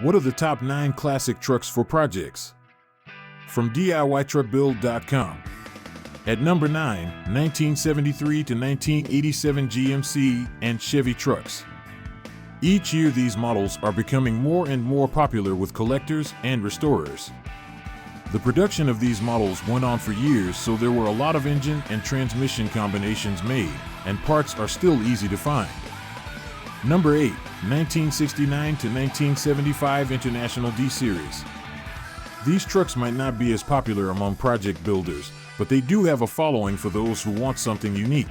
What are the top 9 classic trucks for projects? From DIYTruckBuild.com. At number 9, 1973 to 1987 GMC and Chevy trucks. Each year these models are becoming more and more popular with collectors and restorers. The production of these models went on for years, so there were a lot of engine and transmission combinations made, and parts are still easy to find. Number 8, 1969 to 1975 International D Series. These trucks might not be as popular among project builders, but they do have a following for those who want something unique.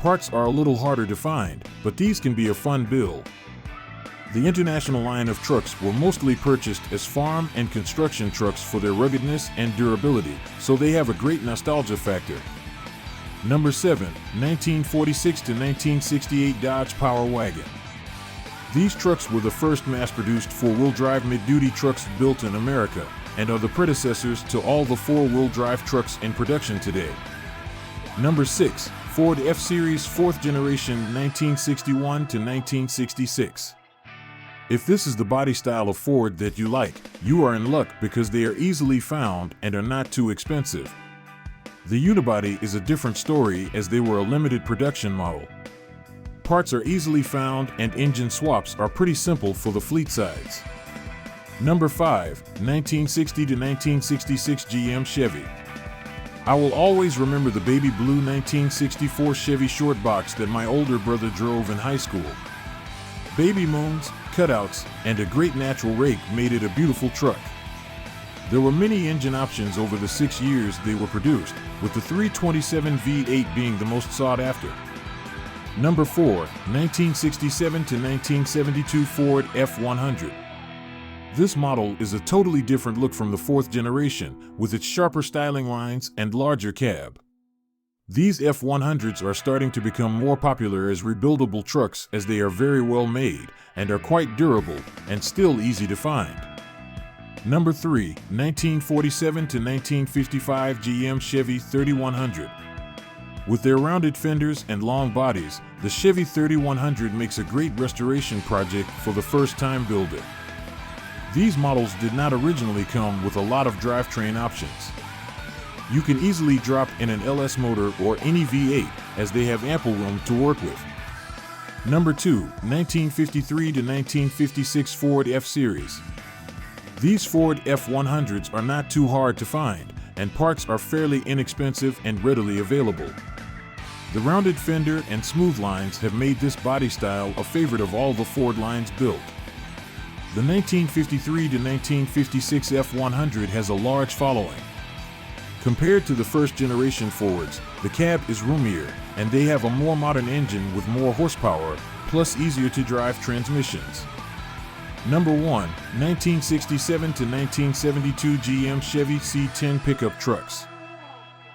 Parts are a little harder to find, but these can be a fun build. The International line of trucks were mostly purchased as farm and construction trucks for their ruggedness and durability, so they have a great nostalgia factor. Number 7, 1946 to 1968 Dodge Power Wagon. These trucks were the first mass-produced four-wheel drive mid-duty trucks built in America and are the predecessors to all the four-wheel drive trucks in production today. Number 6, Ford F-Series 4th generation 1961 to 1966. If this is the body style of Ford that you like, you are in luck because they are easily found and are not too expensive. The unibody is a different story as they were a limited production model. Parts are easily found and engine swaps are pretty simple for the fleet sides. Number 5, 1960 to 1966 GM Chevy. I will always remember the baby blue 1964 Chevy short box that my older brother drove in high school. Baby moons, cutouts, and a great natural rake made it a beautiful truck. There were many engine options over the 6 years they were produced, with the 327 V8 being the most sought after. Number 4, 1967 to 1972 Ford F100. This model is a totally different look from the 4th generation, with its sharper styling lines and larger cab. These F100s are starting to become more popular as rebuildable trucks as they are very well made and are quite durable and still easy to find. Number 3, 1947 to 1955 GM Chevy 3100. With their rounded fenders and long bodies, the Chevy 3100 makes a great restoration project for the first-time builder. These models did not originally come with a lot of drivetrain options. You can easily drop in an LS motor or any V8 as they have ample room to work with. Number 2, 1953 to 1956 Ford F-Series. These Ford F100s are not too hard to find, and parts are fairly inexpensive and readily available. The rounded fender and smooth lines have made this body style a favorite of all the Ford lines built. The 1953 to 1956 F100 has a large following. Compared to the first-generation Fords, the cab is roomier, and they have a more modern engine with more horsepower, plus easier-to-drive transmissions. Number 1, 1967 to 1972 GM Chevy C10 pickup trucks.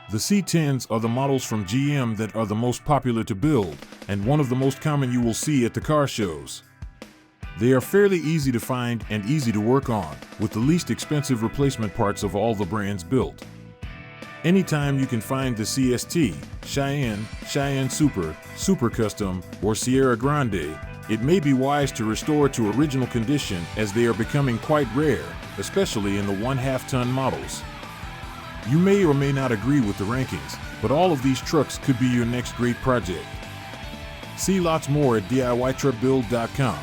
The C10s are the models from GM that are the most popular to build, and one of the most common you will see at the car shows. They are fairly easy to find and easy to work on, with the least expensive replacement parts of all the brands built. Anytime you can find the CST, Cheyenne Super, Super Custom, or Sierra Grande, it may be wise to restore to original condition as they are becoming quite rare, especially in the 1/2 ton models. You may or may not agree with the rankings, but all of these trucks could be your next great project. See lots more at DIYTruckBuild.com.